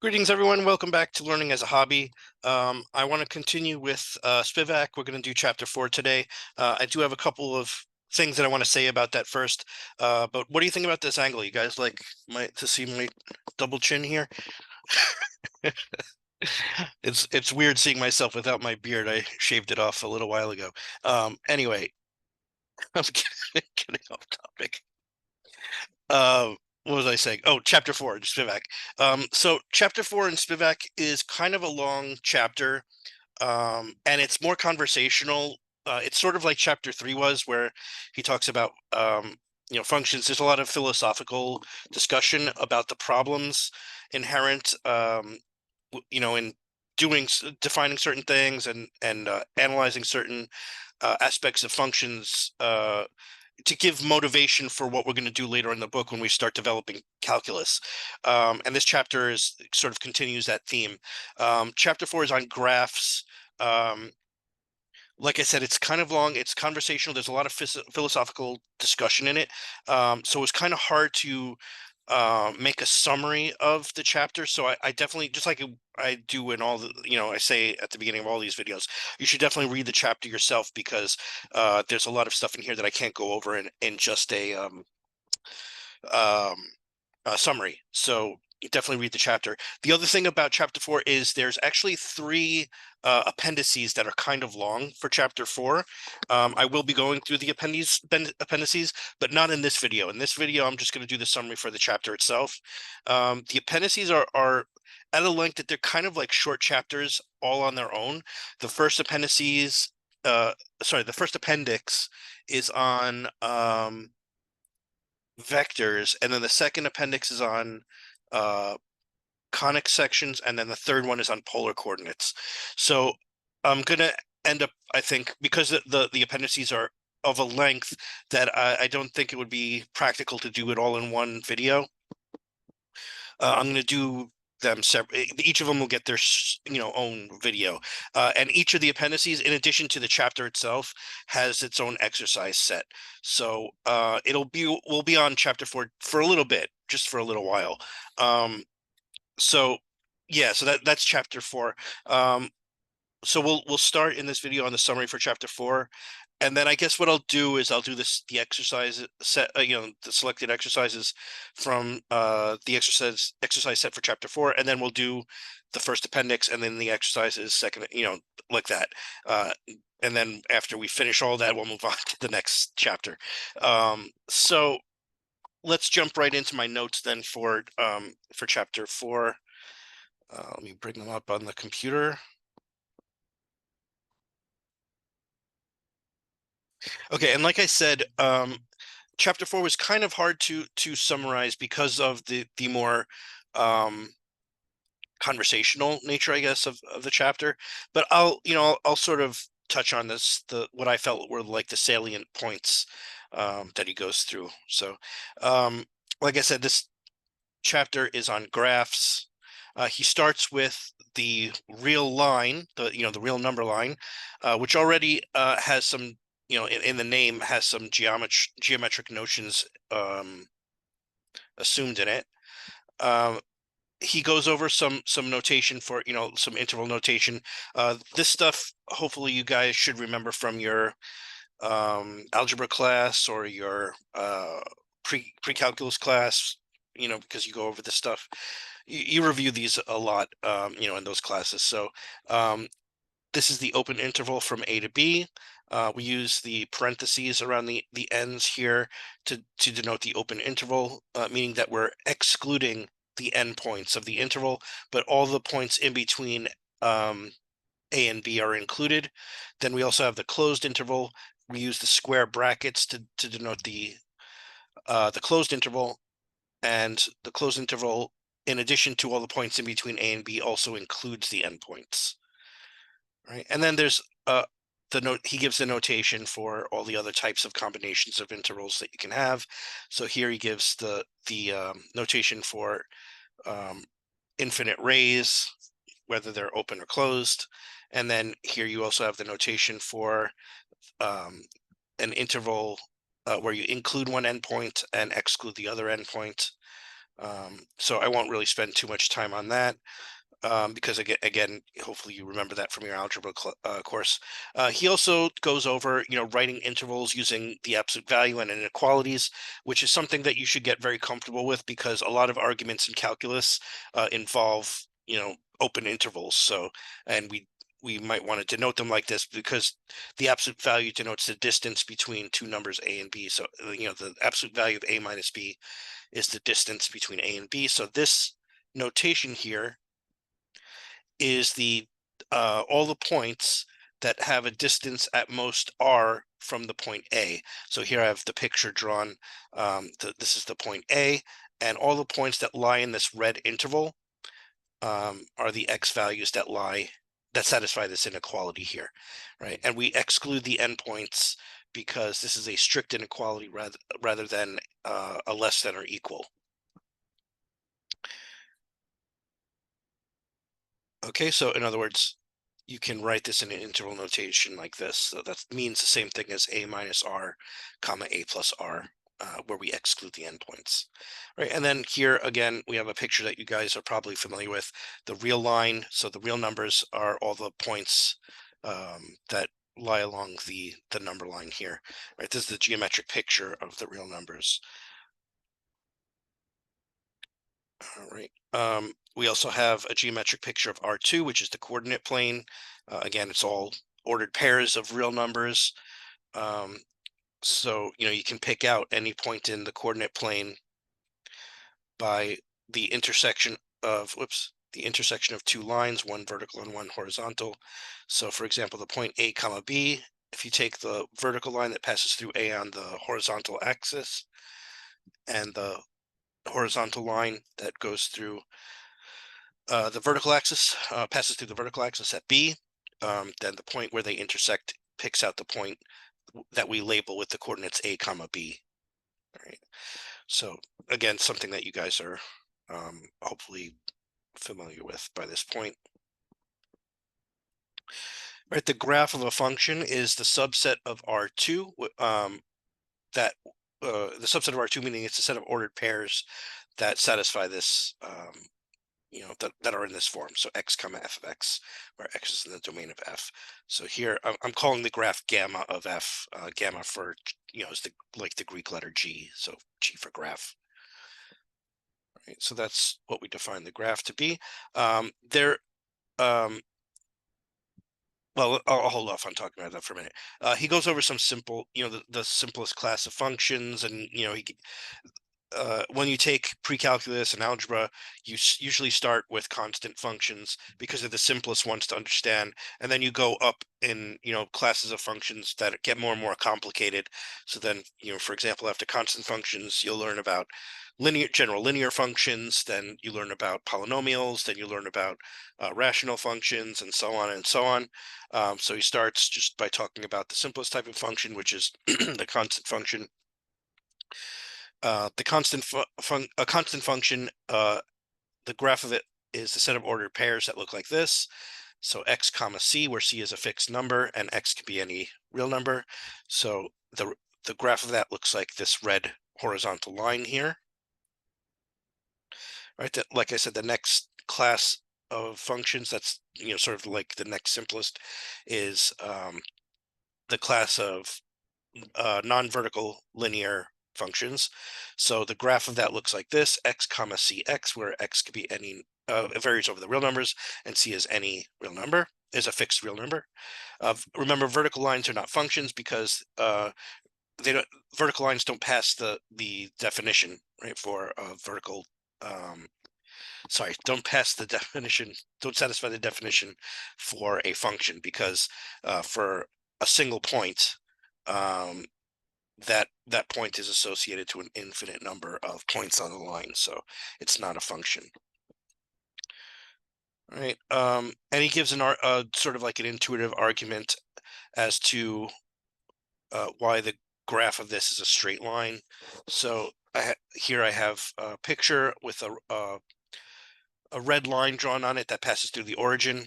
Greetings, everyone. Welcome back to Learning as a Hobby. I want to continue with Spivak. We're going to do Chapter 4 today. I do have a couple of things that I want to say about that first. But what do you think about this angle? You guys like to see my double chin here? It's weird seeing myself without my beard. I shaved it off a little while ago. Anyway, I'm getting off topic. What was I saying? Oh, chapter 4, Spivak. So chapter 4 in Spivak is kind of a long chapter, and it's more conversational. It's sort of like chapter 3 was, where he talks about functions. There's a lot of philosophical discussion about the problems inherent, in defining certain things and analyzing certain aspects of functions, to give motivation for what we're going to do later in the book when we start developing calculus. And this chapter is sort of continues that theme. Chapter 4 is on graphs. Like I said, it's kind of long. It's conversational. There's a lot of philosophical discussion in it. So it's kind of hard to make a summary of the chapter. So I definitely, just like I do in all the, I say at the beginning of all these videos, you should definitely read the chapter yourself, because there's a lot of stuff in here that I can't go over in just um, a summary. So you definitely read the chapter. The other thing about chapter 4 is there's actually 3 appendices that are kind of long for chapter 4. I will be going through the appendices, but not in this video. In this video, I'm just going to do the summary for the chapter itself. The appendices are at a length that they're kind of like short chapters all on their own. The first appendices, the first appendix is on vectors, and then the second appendix is on conic sections, and then the third one is on polar coordinates. So I'm gonna end up, I think, because the appendices are of a length that I don't think it would be practical to do it all in one video. I'm going to do them separate. Each of them will get their own video, and each of the appendices, in addition to the chapter itself, has its own exercise set. So we'll be on chapter 4 for a little bit, just for a little while. So yeah, so that's chapter 4. So we'll start in this video on the summary for chapter 4, and then I guess what I'll do is I'll do the exercise set, the selected exercises from the exercise set for chapter 4, and then we'll do the first appendix and then the exercises second, like that. And then after we finish all that, we'll move on to the next chapter. So let's jump right into my notes then for chapter 4. Let me bring them up on the computer. Okay, and like I said, chapter 4 was kind of hard to summarize because of the more conversational nature, I guess, of the chapter. But I'll sort of touch on what I felt were like the salient points that he goes through. So, like I said, this chapter is on graphs. He starts with the real line, the real number line, which already has some, in the name, has some geometric notions assumed in it. He goes over some notation for, some interval notation. This stuff, hopefully, you guys should remember from your algebra class or your pre-calculus class, because you go over this stuff. You review these a lot, in those classes. So this is the open interval from A to B. We use the parentheses around the ends here to denote the open interval, meaning that we're excluding the endpoints of the interval, but all the points in between A and B are included. Then we also have the closed interval. We use the square brackets to denote the closed interval, and the closed interval, in addition to all the points in between A and B, also includes the endpoints. Right, and then there's he gives the notation for all the other types of combinations of intervals that you can have. So here he gives the notation for infinite rays, whether they're open or closed. And then here you also have the notation for an interval where you include one endpoint and exclude the other endpoint. So I won't really spend too much time on that. Because again, hopefully you remember that from your algebra course. He also goes over, writing intervals using the absolute value and inequalities, which is something that you should get very comfortable with because a lot of arguments in calculus involve, open intervals. So, and we might want to denote them like this because the absolute value denotes the distance between two numbers a and b. So, the absolute value of a minus b is the distance between a and b. So this notation here is the all the points that have a distance at most r from the point A. So here I have the picture drawn. This is the point A, and all the points that lie in this red interval are the x values that satisfy this inequality here, right? And we exclude the endpoints because this is a strict inequality rather than a less than or equal. Okay, so in other words, you can write this in an interval notation like this. So that means the same thing as a minus r, comma a plus r, where we exclude the endpoints. Right, and then here again, we have a picture that you guys are probably familiar with, the real line. So the real numbers are all the points that lie along the number line here. Right, this is the geometric picture of the real numbers. All right. We also have a geometric picture of R2, which is the coordinate plane. Again, it's all ordered pairs of real numbers. So, you can pick out any point in the coordinate plane by the intersection of, the intersection of two lines, one vertical and one horizontal. So for example, the point A comma B, if you take the vertical line that passes through A on the horizontal axis and the horizontal line that goes through the vertical axis, passes through the vertical axis at B, then the point where they intersect picks out the point that we label with the coordinates A comma B. All right. So again, something that you guys are hopefully familiar with by this point. Right, the graph of a function is the subset of R2, that the subset of R2 meaning it's a set of ordered pairs that satisfy this that are in this form. So x comma f of x, where x is in the domain of f. So here I'm calling the graph gamma of f. Gamma for is the Greek letter G. So G for graph. Right, so that's what we define the graph to be. There. Well, I'll hold off on talking about that for a minute. He goes over some simple, the simplest class of functions, and when you take pre-calculus and algebra, you usually start with constant functions because they're the simplest ones to understand, and then you go up in classes of functions that get more and more complicated. So then, for example, after constant functions, you'll learn about general linear functions, then you learn about polynomials, then you learn about rational functions, and so on and so on. So he starts just by talking about the simplest type of function, which is the constant function. The constant function, the graph of it is a set of ordered pairs that look like this. So x comma c, where c is a fixed number and x can be any real number. So the graph of that looks like this red horizontal line here. Right, like I said, the next class of functions that's sort of like the next simplest is the class of non-vertical linear functions. So the graph of that looks like this: x comma cx, where x could be any, it varies over the real numbers, and c is any real number, is a fixed real number. Remember, vertical lines are not functions because vertical lines don't pass the definition, right, for a vertical. Don't pass the definition, don't satisfy the definition for a function because for a single point, that point is associated to an infinite number of points on the line, so it's not a function. All right, and he gives sort of like an intuitive argument as to why the graph of this is a straight line. So here I have a picture with a red line drawn on it that passes through the origin,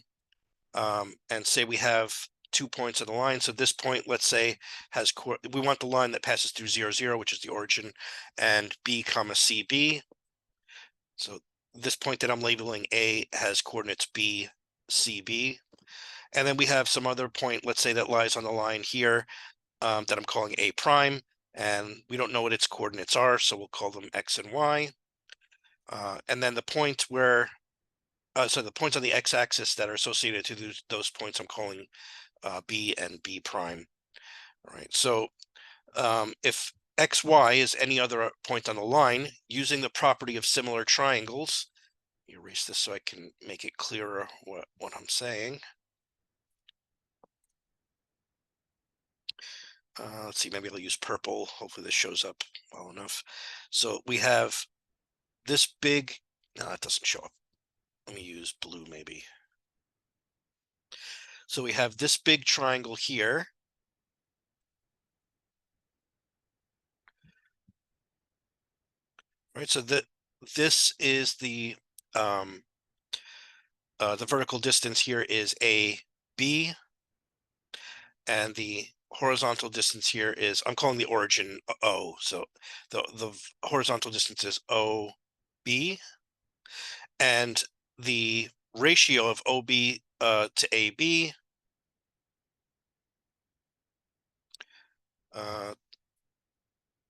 and say we have 2 points on the line. So this point, let's say, we want the line that passes through 0, 0, which is the origin, and b comma cb. So this point that I'm labeling A has coordinates B, C, B. And then we have some other point, let's say that lies on the line here, that I'm calling A prime, and we don't know what its coordinates are, so we'll call them X and Y. And then the point where, so the points on the x-axis that are associated to those points, I'm calling B and B prime. All right, so if XY is any other point on the line, using the property of similar triangles, erase this so I can make it clearer what I'm saying. Let's see, maybe I'll use purple. Hopefully this shows up well enough. So we have this big, no, it doesn't show up. Let me use blue maybe. So we have this big triangle here. Right, so this is the vertical distance here is AB, and the horizontal distance here is, I'm calling the origin O. So the horizontal distance is OB, and the ratio of OB to AB,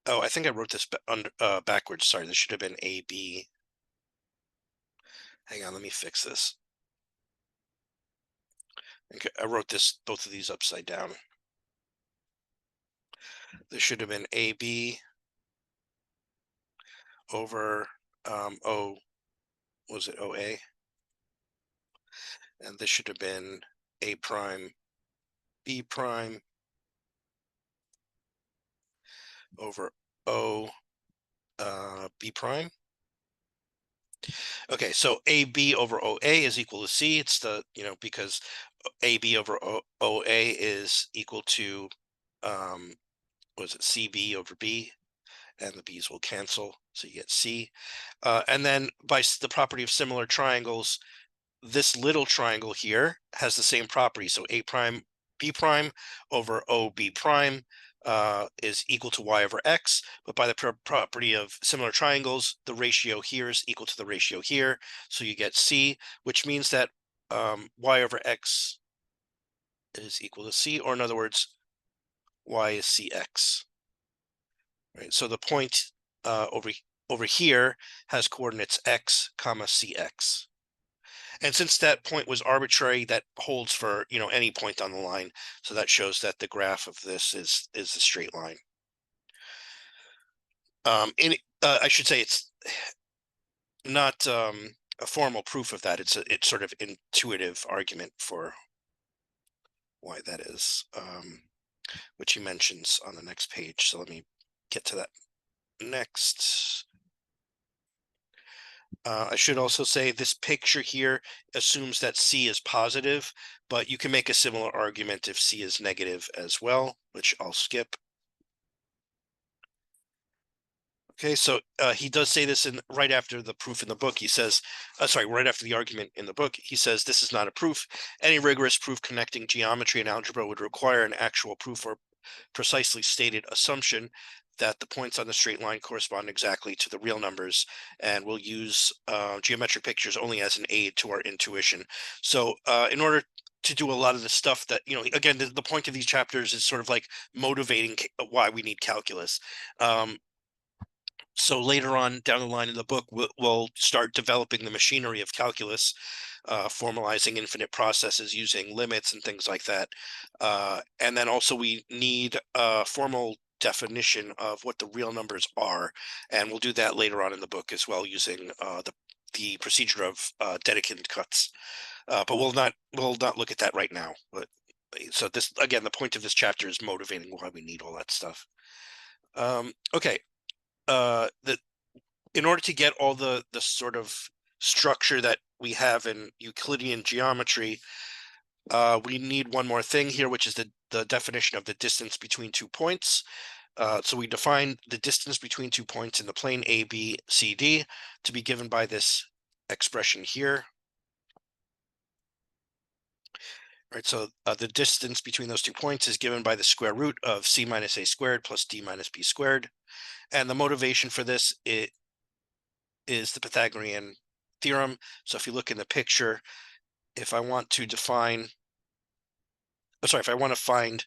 oh, I think I wrote this backwards. Sorry, this should have been AB. Hang on, let me fix this. Okay, I wrote both of these upside down. This should have been AB over was it OA? And this should have been A prime, B prime over O B prime. Okay, so AB over OA is equal to C. It's the, because AB over OA is equal to, what is it, CB over B, and the B's will cancel, so you get C. And then by the property of similar triangles, this little triangle here has the same property. So A prime B prime over OB prime is equal to Y over X. But by the property of similar triangles, the ratio here is equal to the ratio here. So you get C, which means that Y over X is equal to C, or in other words, Y is CX. Right. So the point over here has coordinates X comma CX. And since that point was arbitrary, that holds for, any point on the line. So that shows that the graph of this is a straight line. I should say it's not a formal proof of that. It's sort of intuitive argument for why that is, which he mentions on the next page. So let me get to that next. I should also say this picture here assumes that C is positive, but you can make a similar argument if C is negative as well, which I'll skip. Okay, so he does say this right after the proof in the book. He says, right after the argument in the book, he says, this is not a proof. Any rigorous proof connecting geometry and algebra would require an actual proof or precisely stated assumption that the points on the straight line correspond exactly to the real numbers, and we'll use geometric pictures only as an aid to our intuition. So in order to do a lot of the stuff that, again, the point of these chapters is sort of like motivating why we need calculus. So later on down the line in the book, we'll start developing the machinery of calculus, formalizing infinite processes using limits and things like that. And then also we need a formal definition of what the real numbers are. And we'll do that later on in the book as well, using the procedure of Dedekind cuts. But we'll not look at that right now. But so this, again, the point of this chapter is motivating why we need all that stuff. Okay. In order to get all the sort of structure that we have in Euclidean geometry, we need one more thing here, which is the definition of the distance between 2 points. So we define the distance between 2 points in the plane ABCD to be given by this expression here. Right, so the distance between those 2 points is given by the square root of C minus A squared plus D minus B squared. And the motivation for this is the Pythagorean theorem. So if you look in the picture, if I want to define, if I want to find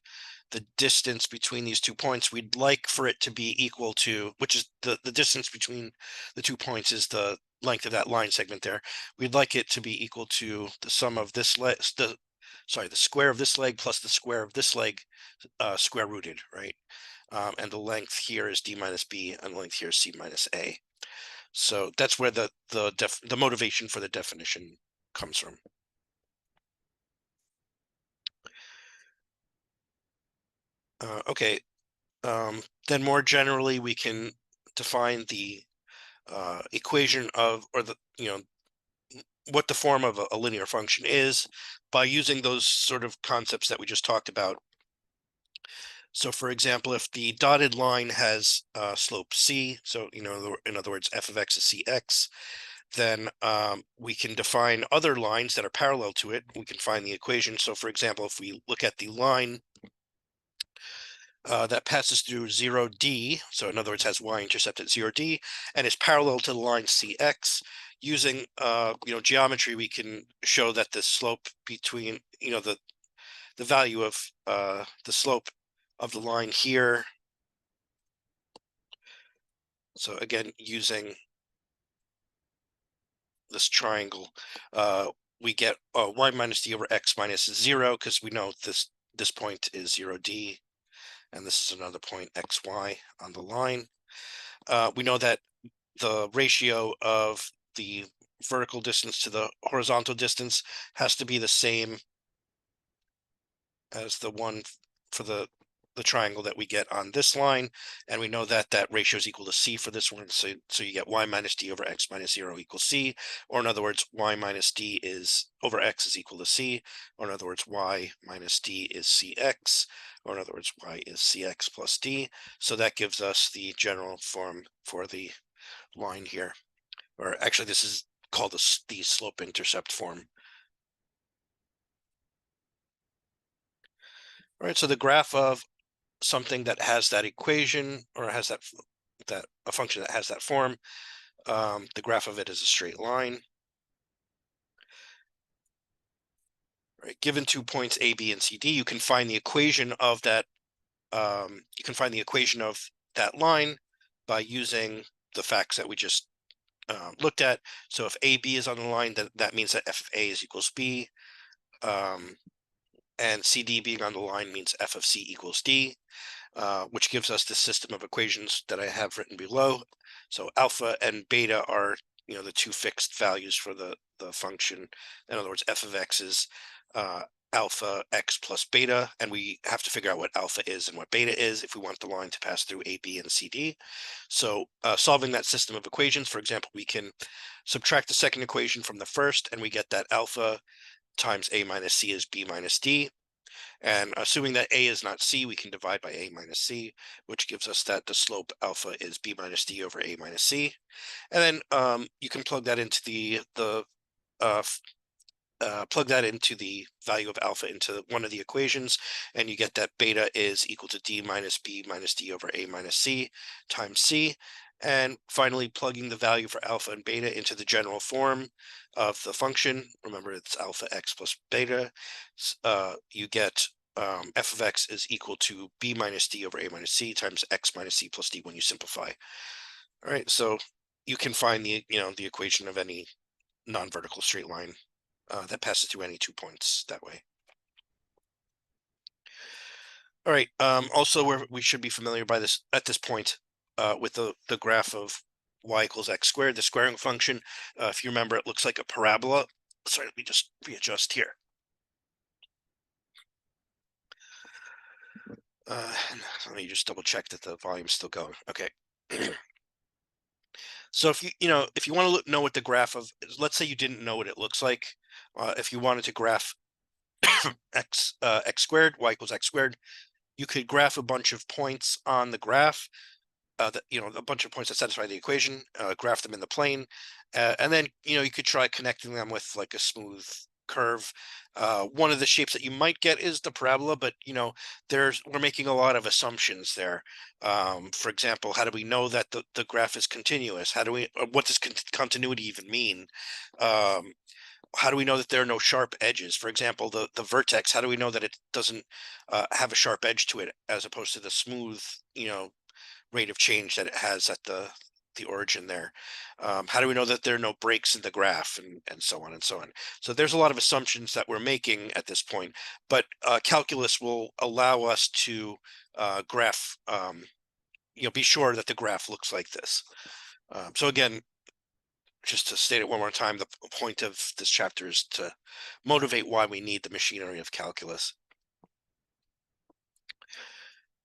the distance between these 2 points, we'd like for it to be equal to, which is the distance between the 2 points is the length of that line segment there. We'd like it to be equal to the sum of this leg, the square of this leg plus the square of this leg, square rooted, right? And the length here is d minus b, and the length here is c minus a. So that's where the motivation for the definition comes from. Okay, then more generally, we can define the equation of, or the, what the form of a linear function is by using those sort of concepts that we just talked about. So for example, if the dotted line has slope c, so in other words, f of x is cx, then we can define other lines that are parallel to it. We can find the equation. So for example, if we look at the line that passes through 0d, so in other words has y-intercept at 0d, and is parallel to the line cx, using geometry, we can show that the slope between, the value of the slope of the line here. So again, using this triangle, we get y minus d over x minus 0, because we know this point is 0d, and this is another point xy on the line. We know that the ratio of the vertical distance to the horizontal distance has to be the same as the one for the triangle that we get on this line, and we know that that ratio is equal to c for this one. So you get y minus d over x minus 0 equals c, or in other words, y minus d is over x is equal to c, or in other words, y minus d is cx, or in other words, y is cx plus d. So that gives us the general form for the line here, or actually this is called the slope intercept form. All right, so the graph of something that has that equation, or has that a function that has that form, the graph of it is a straight line. Right, given 2 points A, B, and C, D, you can find the equation of that. You can find the equation of that line by using the facts that we just looked at. So if AB is on the line, then that means that f of A is equals B, and CD being on the line means f of C equals D. Which gives us the system of equations that I have written below. So alpha and beta are, the two fixed values for the function. In other words, f of x is alpha x plus beta, and we have to figure out what alpha is and what beta is if we want the line to pass through A, B, and CD. So solving that system of equations, for example, we can subtract the second equation from the first, and we get that alpha times A minus C is B minus D. And assuming that A is not C, we can divide by A minus C, which gives us that the slope alpha is B minus D over A minus C. And then you can plug that into the value of alpha into one of the equations, and you get that beta is equal to D minus B minus D over A minus C times C. And finally, plugging the value for alpha and beta into the general form of the function, remember it's alpha x plus beta, you get f of x is equal to B minus D over A minus C times x minus C plus D when you simplify. All right, so you can find the equation of any non-vertical straight line that passes through any 2 points that way. All right. Also, we should be familiar by this at this point with the graph of y equals x squared, the squaring function. If you remember, it looks like a parabola. Sorry, let me just readjust here. Let me just double check that the volume's still going. Okay. So if you want to know what the graph of, let's say you didn't know what it looks like, if you wanted to graph x squared, y equals x squared, you could graph a bunch of points on the graph, a bunch of points that satisfy the equation, graph them in the plane, and then you could try connecting them with like a smooth curve. One of the shapes that you might get is the parabola, but we're making a lot of assumptions there. For example, how do we know that the graph is continuous? What does continuity even mean? How do we know that there are no sharp edges? For example, the vertex, how do we know that it doesn't have a sharp edge to it as opposed to the smooth, rate of change that it has at the origin there? How do we know that there are no breaks in the graph, and so on and so on? So there's a lot of assumptions that we're making at this point, but calculus will allow us to graph, be sure that the graph looks like this. So again, just to state it one more time, the point of this chapter is to motivate why we need the machinery of calculus.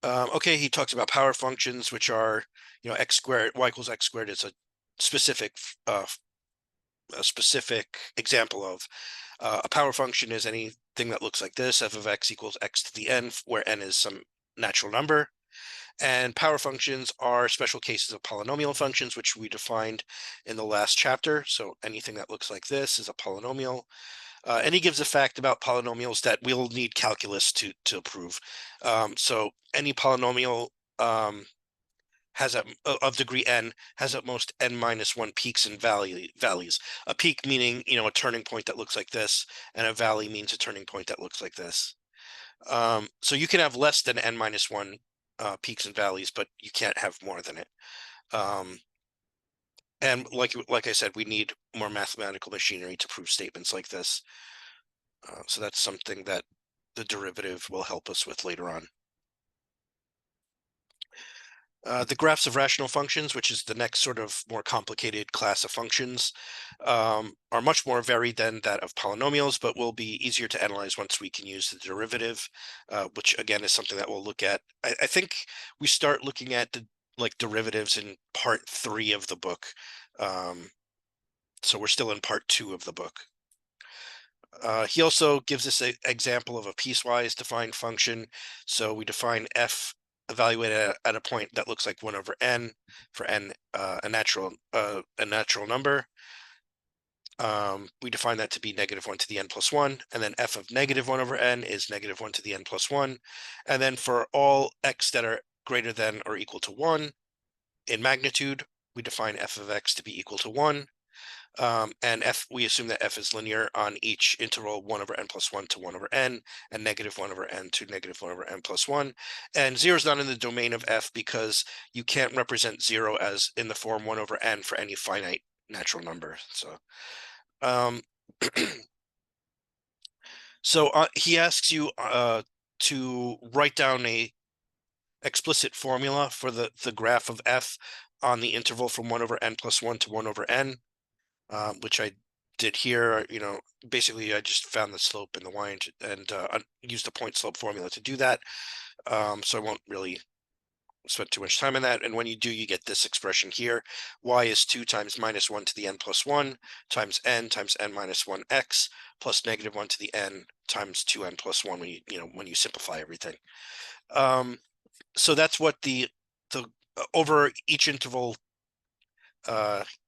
Okay, he talks about power functions, which are, x squared, y equals x squared is a specific example of a power function is anything that looks like this: f of x equals x to the n, where n is some natural number. And power functions are special cases of polynomial functions, which we defined in the last chapter. So anything that looks like this is a polynomial. And he gives a fact about polynomials that we'll need calculus to prove. So any polynomial has of degree n has at most n minus 1 peaks and valleys. A peak meaning a turning point that looks like this, and a valley means a turning point that looks like this. So you can have less than n minus 1 peaks and valleys, but you can't have more than it. And like I said, we need more mathematical machinery to prove statements like this. So that's something that the derivative will help us with later on. The graphs of rational functions, which is the next sort of more complicated class of functions, are much more varied than that of polynomials, but will be easier to analyze once we can use the derivative, which again is something that we'll look at. I think we start looking at the derivatives in part 3 of the book. So we're still in part 2 of the book. He also gives us an example of a piecewise defined function. So we define f evaluated at a point that looks like 1 over n, for n a natural number. We define that to be -1 to the n plus 1, and then f of -1 over n is -1 to the n plus 1. And then for all x that are greater than or equal to 1 in magnitude, we define f of x to be equal to 1. And we assume that f is linear on each interval 1 over n plus 1 to 1 over n, and -1 over n to -1 over n plus 1. And 0 is not in the domain of f because you can't represent 0 as in the form 1 over n for any finite natural number. So, he asks you to write down a explicit formula for the graph of f on the interval from 1 over n plus 1 to 1 over n. Which I did here. Basically I just found the slope in the y and used the point slope formula to do that. So I won't really spend too much time on that. And when you do, you get this expression here: y is 2 times -1 to the n plus 1 times n minus 1 x plus -1 to the n times 2n plus 1 when you simplify everything. So that's what the over each interval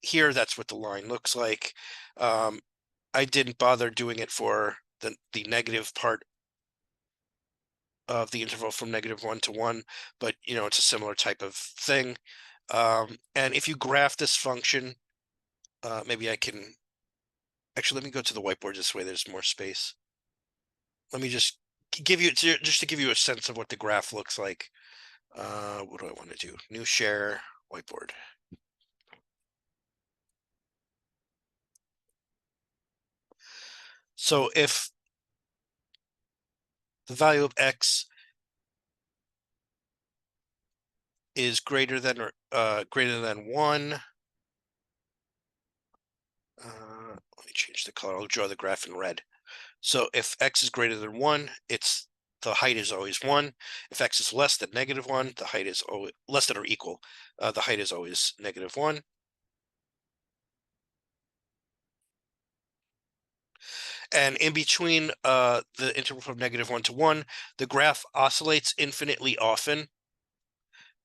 here, that's what the line looks like. I didn't bother doing it for the negative part of the interval from -1 to 1, but it's a similar type of thing. And if you graph this function, maybe I can actually, let me go to the whiteboard this way there's more space. Let me just give you to give you a sense of what the graph looks like. What do I want to do? New share whiteboard. So if the value of x is greater than 1, let me change the color. I'll draw the graph in red. So if x is greater than 1, the height is always 1. If x is less than -1, the height is always less than or equal. The height is always -1. And in between the interval from -1 to 1, the graph oscillates infinitely often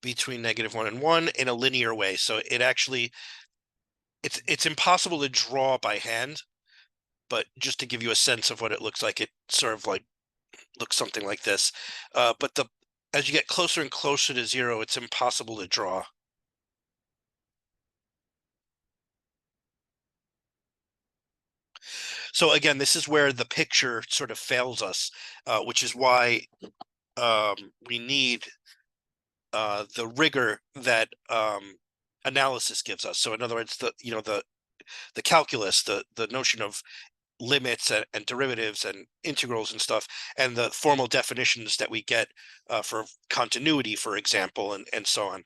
between -1 and 1 in a linear way. So it's impossible to draw by hand, but just to give you a sense of what it looks like, it sort of like looks something like this. But as you get closer and closer to zero, it's impossible to draw. So again, this is where the picture sort of fails us, which is why we need the rigor that analysis gives us. So in other words, the calculus, the notion of limits and derivatives and integrals and stuff, and the formal definitions that we get for continuity, for example, and so on.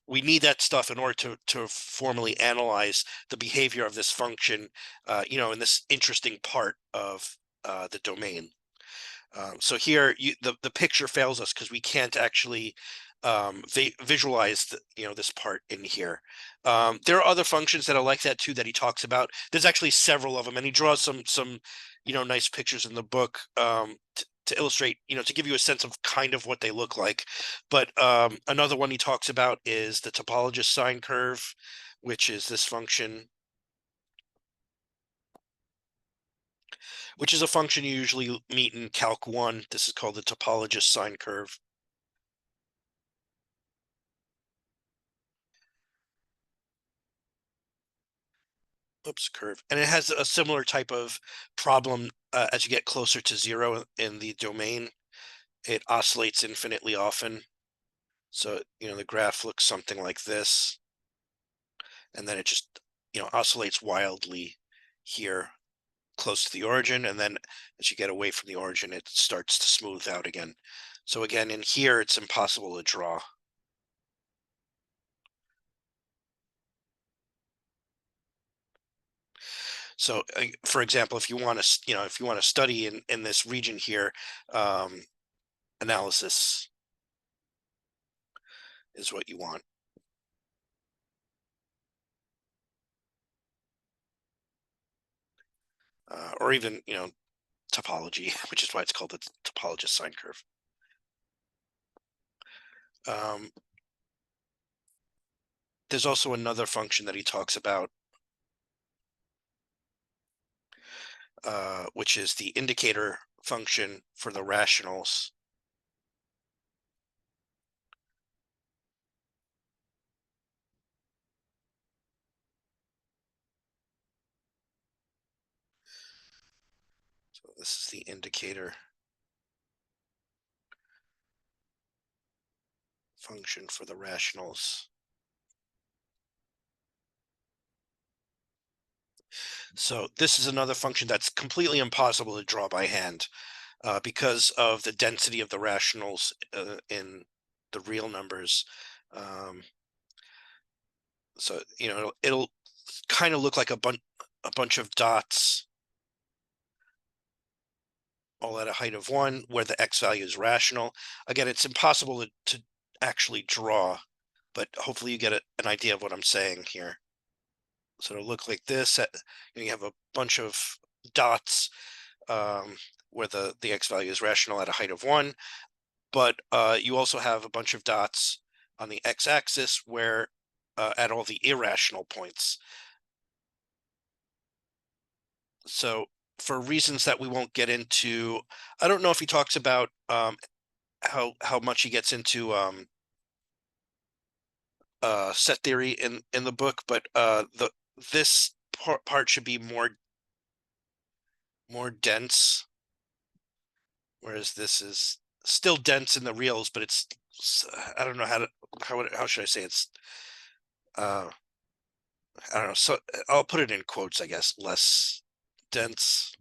We need that stuff in order to formally analyze the behavior of this function, in this interesting part of the domain. So here, the picture fails us because we can't actually visualize this part in here. There are other functions that are like that too that he talks about. There's actually several of them, and he draws some nice pictures in the book to illustrate, to give you a sense of kind of what they look like. But another one he talks about is the topologist sine curve, which is this function, which is a function you usually meet in Calc 1. This is called the topologist sine curve. Oops, curve. And it has a similar type of problem as you get closer to zero in the domain. It oscillates infinitely often. So, the graph looks something like this. And then it just, oscillates wildly here close to the origin. And then as you get away from the origin, it starts to smooth out again. So again, in here, it's impossible to draw. So, for example, if you want to study in this region here, analysis is what you want. Or even, topology, which is why it's called the topologist sine curve. There's also another function that he talks about, which is the indicator function for the rationals. So this is the indicator function for the rationals. So this is another function that's completely impossible to draw by hand because of the density of the rationals in the real numbers. So it'll kind of look like a bunch of dots all at a height of 1 where the x value is rational. Again, it's impossible to actually draw, but hopefully you get an idea of what I'm saying here. So it'll look like this. You have a bunch of dots where the x value is rational at a height of 1, but you also have a bunch of dots on the x-axis where at all the irrational points. So for reasons that we won't get into, I don't know if he talks about how much he gets into set theory in the book, but this part should be more dense, whereas this is still dense in the reals, but it's I don't know how should I say it's I don't know. So I'll put it in quotes, I guess, less dense.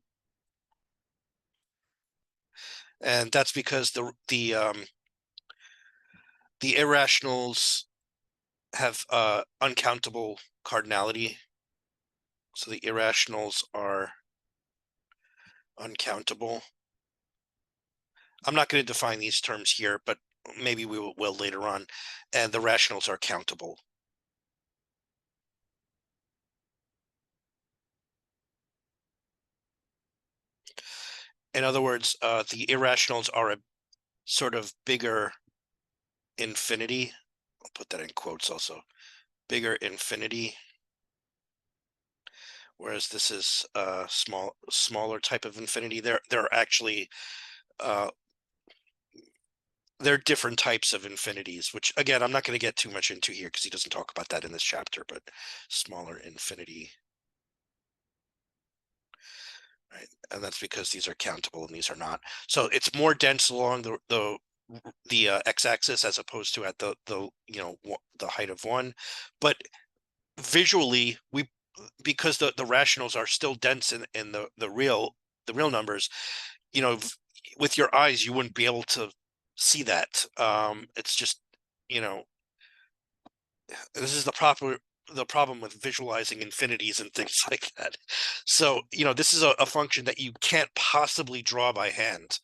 And that's because the irrationals have uncountable cardinality. So the irrationals are uncountable. I'm not going to define these terms here, but maybe we will later on. And the rationals are countable. In other words, the irrationals are a sort of bigger infinity. I'll put that in quotes also. Bigger infinity, whereas this is a smaller type of infinity. There are actually uh, there are different types of infinities, which again I'm not going to get too much into here because he doesn't talk about that in this chapter. But smaller infinity, right? And that's because these are countable and these are not. So it's more dense along the x-axis as opposed to at the the height of one. But visually, because the rationals are still dense in the real numbers, with your eyes you wouldn't be able to see that. It's just, you know this is the problem with visualizing infinities and things like that. So, this is a function that you can't possibly draw by hand.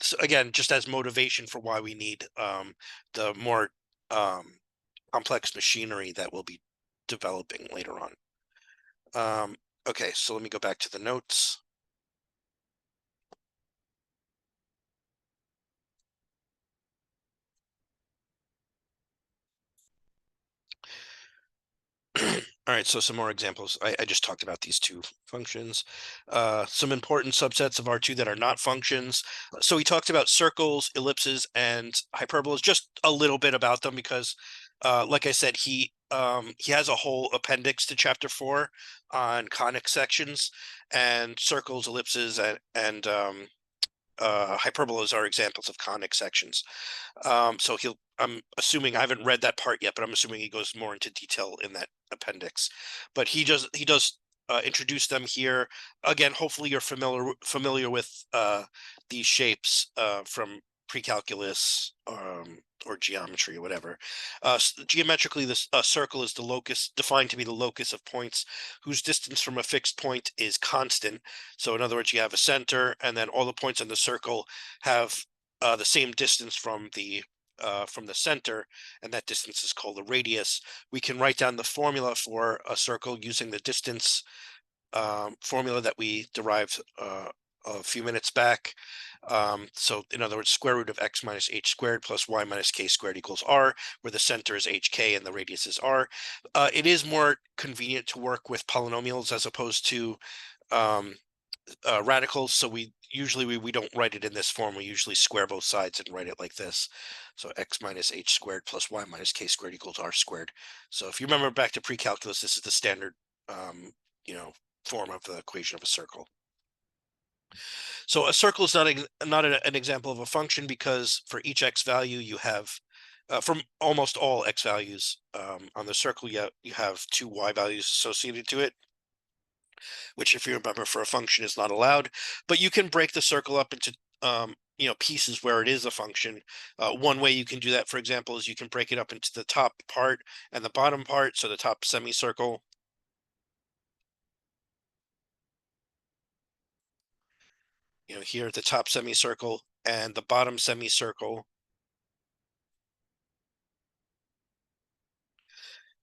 So again, just as motivation for why we need the more um, complex machinery that we'll be developing later on. Okay, so let me go back to the notes. All right, so some more examples. I just talked about these two functions. Some important subsets of R2 that are not functions. So he talked about circles, ellipses, and hyperbolas, just a little bit about them because, like I said, he has a whole appendix to chapter 4 on conic sections, and circles, ellipses, and hyperbolas are examples of conic sections. So I'm assuming, I haven't read that part yet, but I'm assuming he goes more into detail in that appendix. But he does introduce them here. Again, hopefully you're familiar with these shapes from pre-calculus, or geometry or whatever. Geometrically, this circle is the locus, defined to be the locus of points whose distance from a fixed point is constant. So in other words, you have a center, and then all the points in the circle have the same distance from the center, and that distance is called the radius. We can write down the formula for a circle using the distance formula that we derived a few minutes back. So in other words, square root of x minus h squared plus y minus k squared equals r, where the center is hk and the radius is r. It is more convenient to work with polynomials as opposed to um, radicals. So we don't write it in this form. We usually square both sides and write it like this. So x minus h squared plus y minus k squared equals r squared. So if you remember back to pre-calculus, this is the standard you know form of the equation of a circle. So a circle is not an example of a function because for each x value you have from almost all x values on the circle, you have two y values associated to it, which, if you remember, for a function is not allowed. But you can break the circle up into pieces where it is a function. One way you can do that, for example, is you can break it up into the top part and the bottom part. So the top semicircle, here at the top semicircle and the bottom semicircle,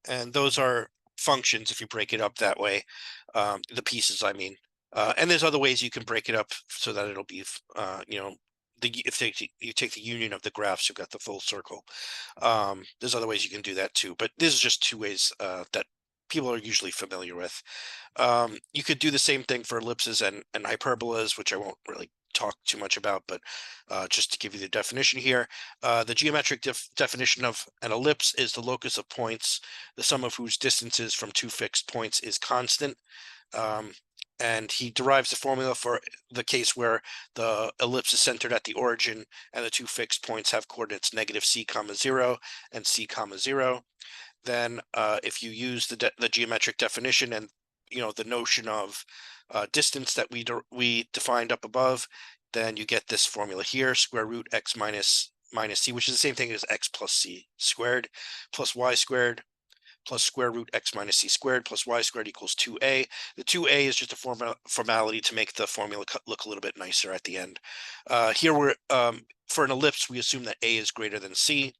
and those are functions if you break it up that way. The pieces, I mean. And there's other ways you can break it up so that it'll be, if you take the union of the graphs, you've got the full circle. There's other ways you can do that too, but this is just two ways that people are usually familiar with. You could do the same thing for ellipses and hyperbolas, which I won't really talk too much about, but just to give you the definition here, the geometric definition of an ellipse is the locus of points, the sum of whose distances from two fixed points is constant. Um, and he derives the formula for the case where the ellipse is centered at the origin and the two fixed points have coordinates negative c comma 0 and c comma 0. Then if you use the geometric definition and the notion of distance that we defined up above, then you get this formula here: square root x minus c, which is the same thing as x plus c squared, plus y squared, plus square root x minus c squared plus y squared equals 2a. The 2a is just a formality to make the formula look a little bit nicer at the end. Here we're for an ellipse, we assume that a is greater than c.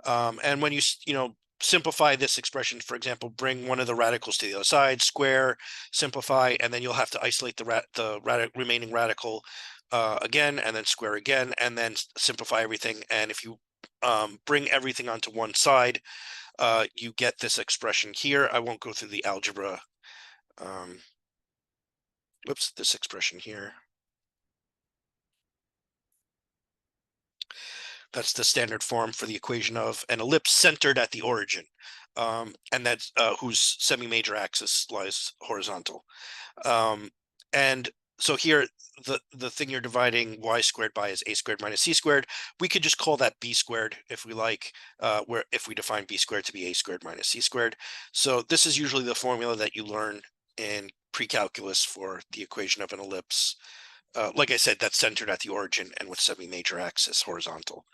And when you simplify this expression, for example, bring one of the radicals to the other side, square, simplify, and then you'll have to isolate the remaining radical again, and then square again, and then simplify everything. And if you bring everything onto one side, you get this expression here. I won't go through the algebra. Whoops, this expression here. That's the standard form for the equation of an ellipse centered at the origin, and that's whose semi-major axis lies horizontal. And so here, the thing you're dividing y squared by is a squared minus c squared. We could just call that b squared if we like, where if we define b squared to be a squared minus c squared. So this is usually the formula that you learn in pre-calculus for the equation of an ellipse. Like I said, that's centered at the origin and with semi-major axis horizontal.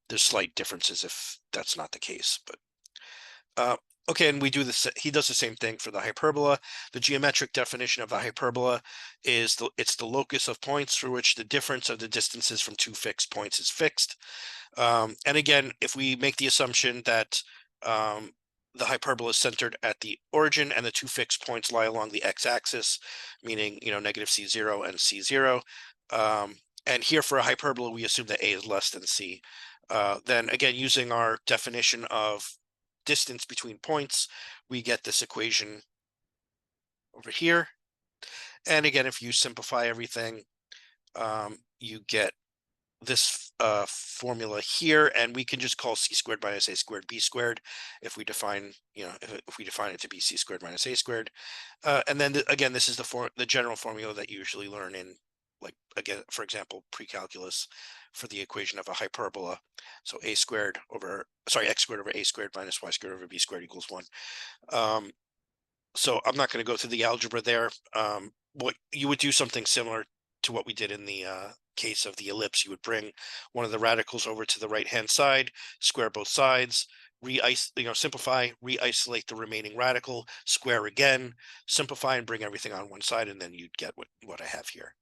There's slight differences if that's not the case, but okay, and we do this. He does the same thing for the hyperbola. The geometric definition of the hyperbola is it's the locus of points for which the difference of the distances from two fixed points is fixed. And again, if we make the assumption that the hyperbola is centered at the origin and the two fixed points lie along the x-axis, meaning negative c0 and c0. And here for a hyperbola, we assume that a is less than c. Then again, using our definition of distance between points, we get this equation over here. And again, if you simplify everything, you get this formula here, and we can just call c squared minus a squared b squared if we define, if we define it to be c squared minus a squared. And then again, this is the general formula that you usually learn in, like, again, for example, pre-calculus for the equation of a hyperbola. So x squared over a squared minus y squared over b squared equals 1. So I'm not going to go through the algebra there. What you would do something similar to what we did in the case of the ellipse. You would bring one of the radicals over to the right-hand side, square both sides, simplify, re-isolate the remaining radical, square again, simplify, and bring everything on one side, and then you'd get what I have here.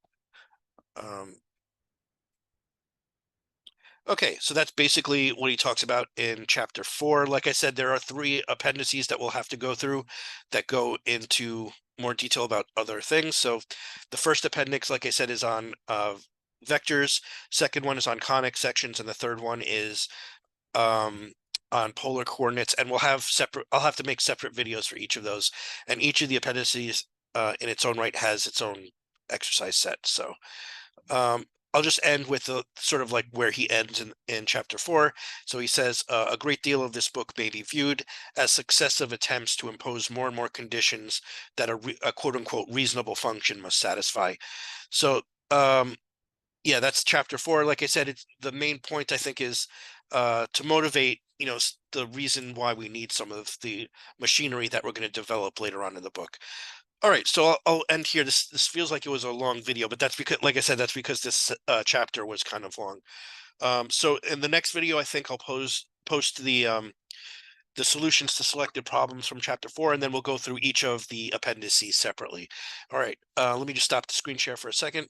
Okay, so that's basically what he talks about in chapter 4. Like I said, there are 3 appendices that we'll have to go through that go into more detail about other things. So the first appendix, like I said, is on vectors. Second one is on conic sections, and the third one is on polar coordinates. And I'll have to make separate videos for each of those. And each of the appendices in its own right has its own exercise set. So I'll just end with the sort of like where he ends in chapter 4. So he says, a great deal of this book may be viewed as successive attempts to impose more and more conditions that a quote unquote reasonable function must satisfy. So yeah, that's chapter 4. Like I said, it's the main point, I think, is to motivate, the reason why we need some of the machinery that we're going to develop later on in the book. All right, so I'll end here. This feels like it was a long video, but that's because, like I said, that's because this chapter was kind of long. So in the next video, I think I'll post the solutions to selected problems from chapter 4, and then we'll go through each of the appendices separately. All right, let me just stop the screen share for a second.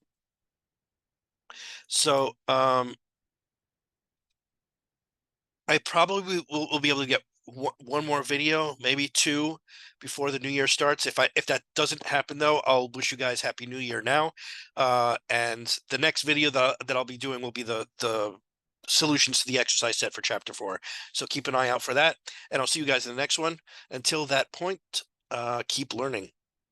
So I probably will be able to get one more video, maybe 2, before the new year starts. If that doesn't happen, though, I'll wish you guys Happy New Year now. And the next video that I'll be doing will be the solutions to the exercise set for chapter 4. So keep an eye out for that, and I'll see you guys in the next one. Until that point, keep learning.